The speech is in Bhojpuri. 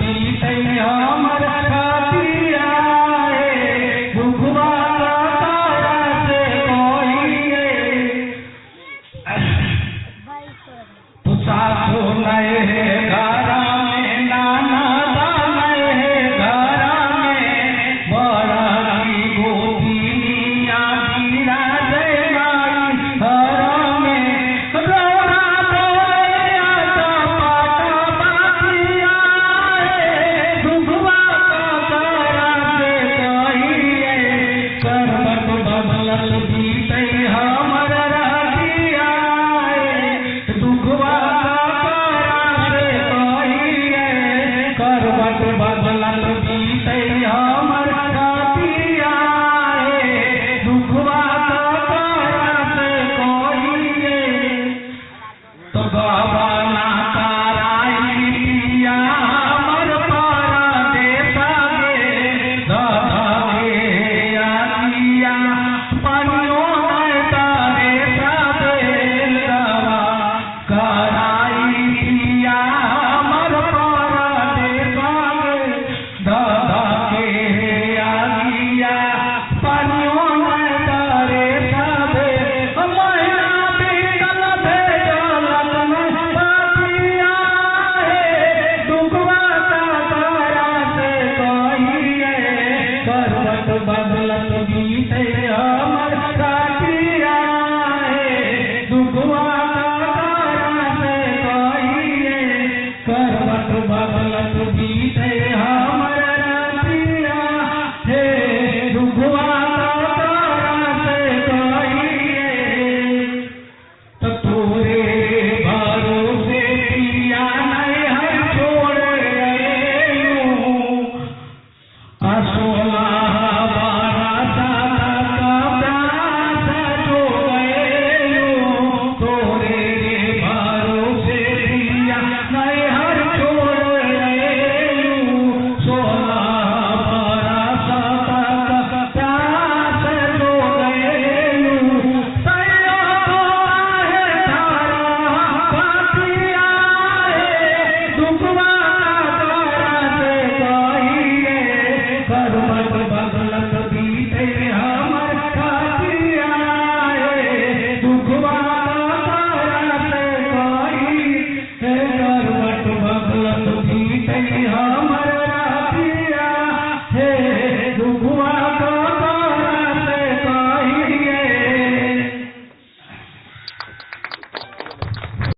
बीते हमर खातिया दुखवा तारा से कोई तू सासु नए घर में नाना दाने घर में बड़ा की गोतिया बीरा देना घर में रोना बोया तो पाटा बातिया दुखवा तारा से कोई करवट बदलल बीते हमर रातिया दुखवा करवट बदलल बीते हमर रातिया दुखवा तारा से कोई तो गवाना ताराई पिया हमर परदेसा गे दधे आलिया पनियो नहीं तारे साबेल गवा कराई पिया हमर परदेसा गे दधे आलिया पनियो नहीं तारे साबेल महीना बीतल भेजलक नहीं बातिया दुखवा तारा से कहिए करवट बदलत बीते हमर रातिया दुखवा तारा से कहिए करवट बदलत बीते हमर रातिया दुखवा तारा से कहिए तो तोरे भरोसे पिया नहीं है छोड़ असोला बारा प्यास जो तोरे भरोसे पिया नहीं हर छोड़ सोला बारा प्यास जो दुखवा तारा से कहिए करवट बदलत बीते हमर खातिया दुखवा तारा से कहिए करवट बदलत बीते